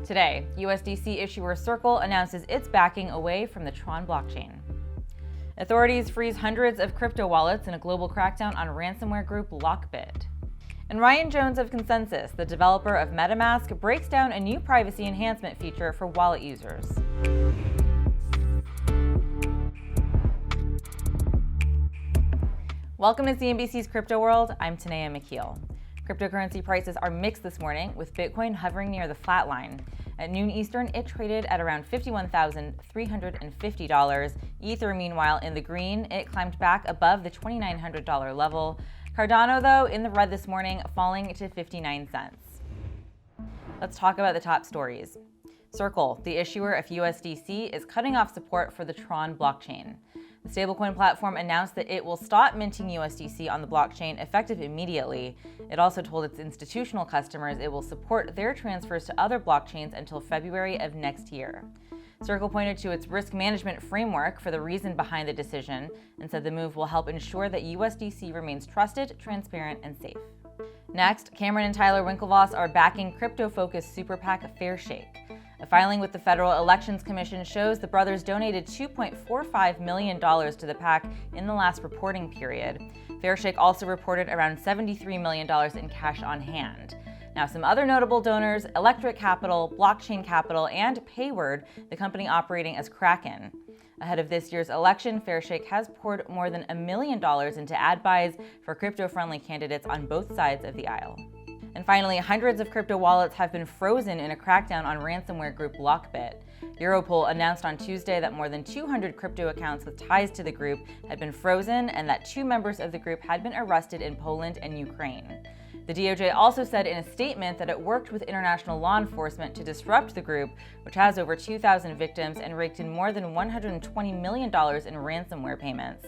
Today, USDC issuer Circle announces it's backing away from the Tron blockchain. Authorities freeze hundreds of crypto wallets in a global crackdown on ransomware group Lockbit. And Ryan Jones of Consensys, the developer of MetaMask, breaks down a new privacy enhancement feature for wallet users. Welcome to CNBC's Crypto World. I'm Tanea McKeel. Cryptocurrency prices are mixed this morning, with Bitcoin hovering near the flat line. At noon Eastern, it traded at around $51,350. Ether, meanwhile, in the green. It climbed back above the $2,900 level. Cardano, though, in the red this morning, falling to 59 cents. Let's talk about the top stories. Circle, the issuer of USDC, is cutting off support for the Tron blockchain. The stablecoin platform announced that it will stop minting USDC on the blockchain effective immediately. It also told its institutional customers it will support their transfers to other blockchains until February of next year. Circle pointed to its risk management framework for the reason behind the decision and said the move will help ensure that USDC remains trusted, transparent, and safe. Next, Cameron and Tyler Winklevoss are backing crypto-focused super PAC Fairshake. A filing with the Federal Elections Commission shows the brothers donated $2.45 million to the PAC in the last reporting period. Fairshake also reported around $73 million in cash on hand. Now, some other notable donors: Electric Capital, Blockchain Capital, and Payword, the company operating as Kraken. Ahead of this year's election, Fairshake has poured more than $1 million into ad buys for crypto-friendly candidates on both sides of the aisle. And finally, hundreds of crypto wallets have been frozen in a crackdown on ransomware group Lockbit. Europol announced on Tuesday that more than 200 crypto accounts with ties to the group had been frozen and that 2 members of the group had been arrested in Poland and Ukraine. The DOJ also said in a statement that it worked with international law enforcement to disrupt the group, which has over 2,000 victims and raked in more than $120 million in ransomware payments.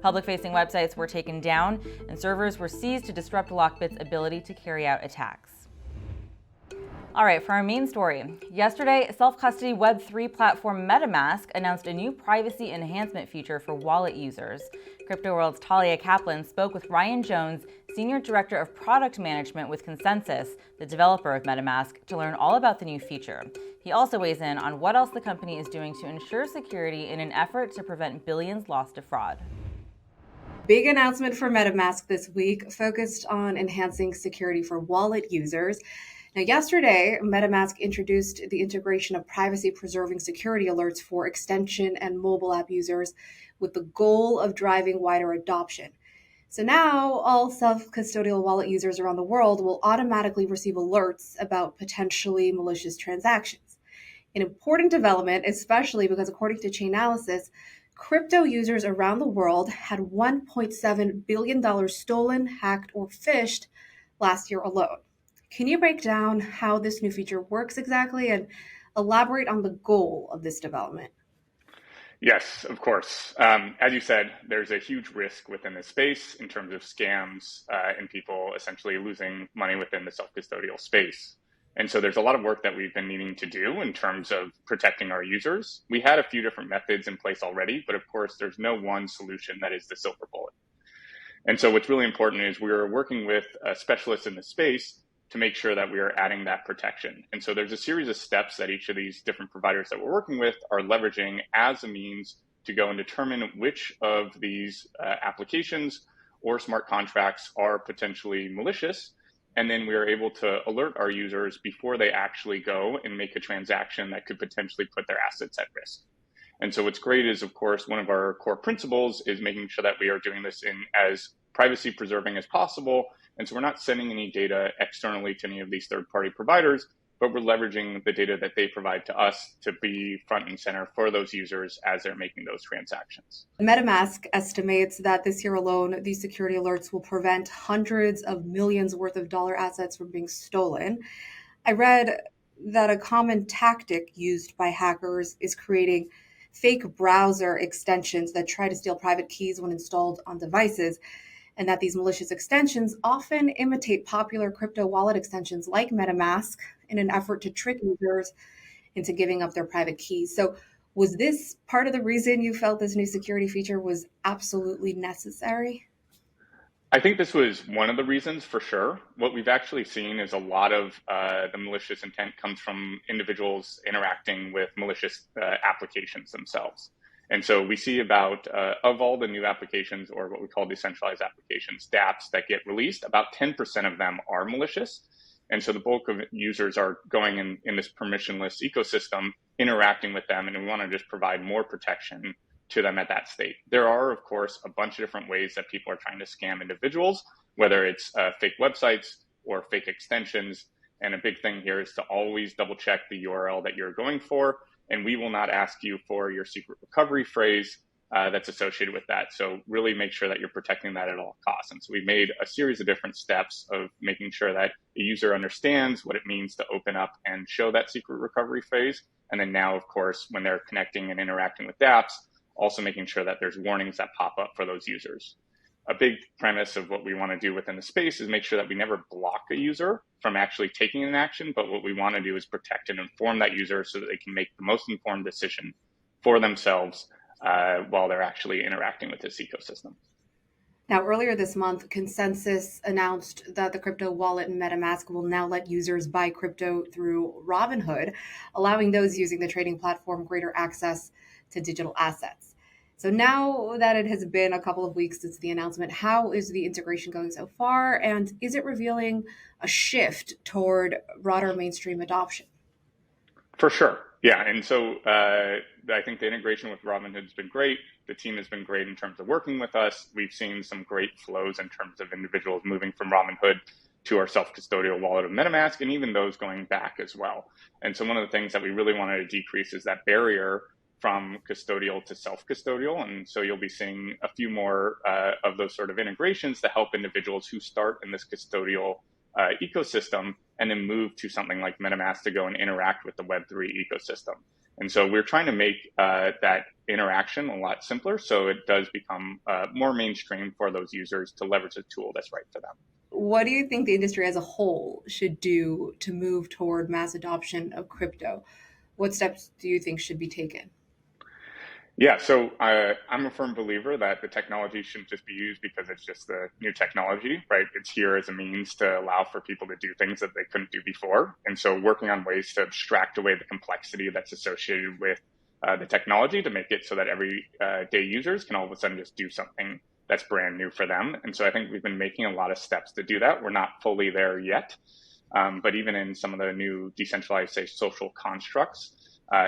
Public-facing websites were taken down, and servers were seized to disrupt Lockbit's ability to carry out attacks. All right, for our main story. Yesterday, self-custody Web3 platform MetaMask announced a new privacy enhancement feature for wallet users. Crypto World's Talia Kaplan spoke with Ryan Jones, Senior Director of Product Management with Consensys, the developer of MetaMask, to learn all about the new feature. He also weighs in on what else the company is doing to ensure security in an effort to prevent billions lost to fraud. Big announcement for MetaMask this week, focused on enhancing security for wallet users. Now, yesterday, MetaMask introduced the integration of privacy-preserving security alerts for extension and mobile app users with the goal of driving wider adoption. So now, all self-custodial wallet users around the world will automatically receive alerts about potentially malicious transactions. An important development, especially because according to Chainalysis, crypto users around the world had $1.7 billion stolen, hacked, or phished last year alone. Can you break down how this new feature works exactly and elaborate on the goal of this development? Yes, of course. As you said, there's a huge risk within this space in terms of scams and people essentially losing money within the self-custodial space. And so there's a lot of work that we've been needing to do in terms of protecting our users. We had a few different methods in place already, but of course, there's no one solution that is the silver bullet. And so what's really important is we're working with specialists in the space to make sure that we are adding that protection. And so there's a series of steps that each of these different providers that we're working with are leveraging as a means to go and determine which of these applications or smart contracts are potentially malicious. And then we are able to alert our users before they actually go and make a transaction that could potentially put their assets at risk. And so what's great is, of course, one of our core principles is making sure that we are doing this in as privacy preserving as possible. And so we're not sending any data externally to any of these third-party providers, but we're leveraging the data that they provide to us to be front and center for those users as they're making those transactions. MetaMask estimates that this year alone, these security alerts will prevent hundreds of millions worth of dollar assets from being stolen. I read that a common tactic used by hackers is creating fake browser extensions that try to steal private keys when installed on devices, and that these malicious extensions often imitate popular crypto wallet extensions like MetaMask in an effort to trick users into giving up their private keys. So was this part of the reason you felt this new security feature was absolutely necessary? I think this was one of the reasons for sure. What we've actually seen is a lot of the malicious intent comes from individuals interacting with malicious applications themselves. And so we see about, of all the new applications, or what we call decentralized applications, dApps, that get released, about 10% of them are malicious. And so the bulk of users are going in this permissionless ecosystem, interacting with them, and we want to just provide more protection to them at that state. There are, of course, a bunch of different ways that people are trying to scam individuals, whether it's fake websites or fake extensions. And a big thing here is to always double check the URL that you're going for. And we will not ask you for your secret recovery phrase that's associated with that. So really make sure that you're protecting that at all costs. And so we made a series of different steps of making sure that the user understands what it means to open up and show that secret recovery phrase. And then now, of course, when they're connecting and interacting with dApps, also making sure that there's warnings that pop up for those users. A big premise of what we want to do within the space is make sure that we never block a user from actually taking an action, but what we want to do is protect and inform that user so that they can make the most informed decision for themselves while they're actually interacting with this ecosystem. Now, earlier this month, Consensys announced that the crypto wallet MetaMask will now let users buy crypto through Robinhood, allowing those using the trading platform greater access to digital assets. So now that it has been a couple of weeks since the announcement, how is the integration going so far? And is it revealing a shift toward broader mainstream adoption? For sure. Yeah. And so I think the integration with Robinhood has been great. The team has been great in terms of working with us. We've seen some great flows in terms of individuals moving from Robinhood to our self-custodial wallet of MetaMask, and even those going back as well. And so one of the things that we really wanted to decrease is that barrier from custodial to self-custodial. And so you'll be seeing a few more of those sort of integrations to help individuals who start in this custodial ecosystem and then move to something like MetaMask to go and interact with the Web3 ecosystem. And so we're trying to make that interaction a lot simpler so it does become more mainstream for those users to leverage a tool that's right for them. What do you think the industry as a whole should do to move toward mass adoption of crypto? What steps do you think should be taken? Yeah, so I'm a firm believer that the technology shouldn't just be used because it's just the new technology, right? It's here as a means to allow for people to do things that they couldn't do before. And so working on ways to abstract away the complexity that's associated with the technology to make it so that everyday users can all of a sudden just do something that's brand new for them. And so I think we've been making a lot of steps to do that. We're not fully there yet, but even in some of the new decentralized, say, social constructs,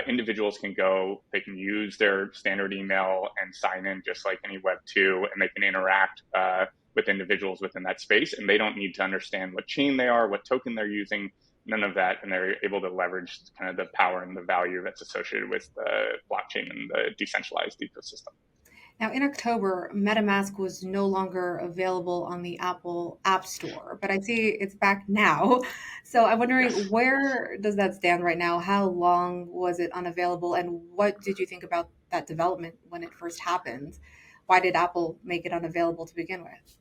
individuals can go, they can use their standard email and sign in just like any Web2, and they can interact with individuals within that space. And they don't need to understand what chain they are, what token they're using, none of that. And they're able to leverage kind of the power and the value that's associated with the blockchain and the decentralized ecosystem. Now, in October, MetaMask was no longer available on the Apple App Store, but I see it's back now. So I'm wondering, where does that stand right now? How long was it unavailable? And what did you think about that development when it first happened? Why did Apple make it unavailable to begin with?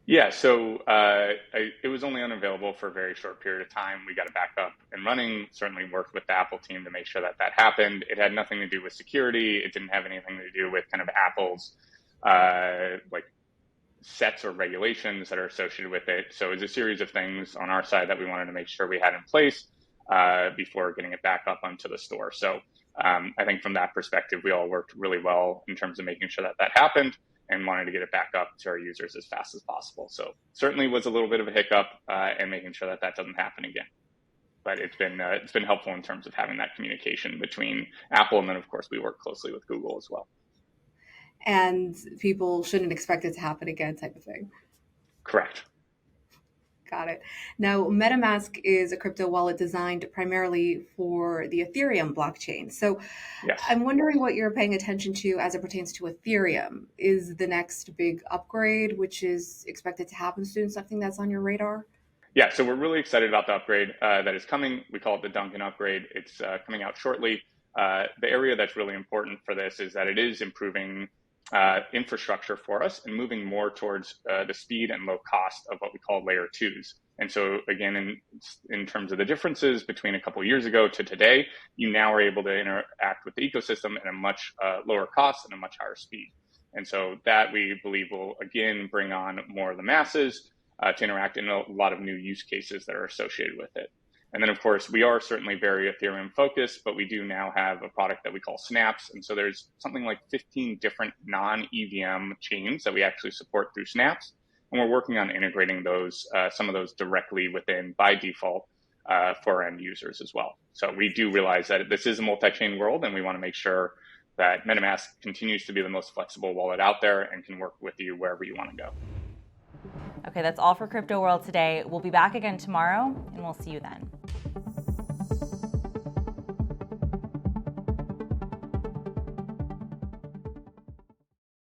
Yeah, so it was only unavailable for a very short period of time. We got it back up and running, certainly worked with the Apple team to make sure that that happened. It had nothing to do with security. It didn't have anything to do with kind of Apple's like sets or regulations that are associated with it. So it was a series of things on our side that we wanted to make sure we had in place before getting it back up onto the store. So I think from that perspective, we all worked really well in terms of making sure that that happened, and wanted to get it back up to our users as fast as possible. So certainly was a little bit of a hiccup and making sure that that doesn't happen again. But it's been helpful in terms of having that communication between Apple, and then of course we work closely with Google as well. And people shouldn't expect it to happen again, type of thing. Correct. Got it. Now, MetaMask is a crypto wallet designed primarily for the Ethereum blockchain. So yes. I'm wondering what you're paying attention to as it pertains to Ethereum. Is the next big upgrade, which is expected to happen soon, something that's on your radar? Yeah, so we're really excited about the upgrade that is coming. We call it the Duncan upgrade. It's coming out shortly. The area that's really important for this is that it is improving infrastructure for us and moving more towards the speed and low cost of what we call layer twos. And so again, in terms of the differences between a couple of years ago to today, you now are able to interact with the ecosystem at a much lower cost and a much higher speed. And so that we believe will, again, bring on more of the masses to interact in a lot of new use cases that are associated with it. And then, of course, we are certainly very Ethereum focused, but we do now have a product that we call Snaps. And so there's something like 15 different non-EVM chains that we actually support through Snaps. And we're working on integrating those, some of those directly within by default for end users as well. So we do realize that this is a multi-chain world, and we want to make sure that MetaMask continues to be the most flexible wallet out there and can work with you wherever you want to go. Okay, that's all for Crypto World today. We'll be back again tomorrow, and we'll see you then.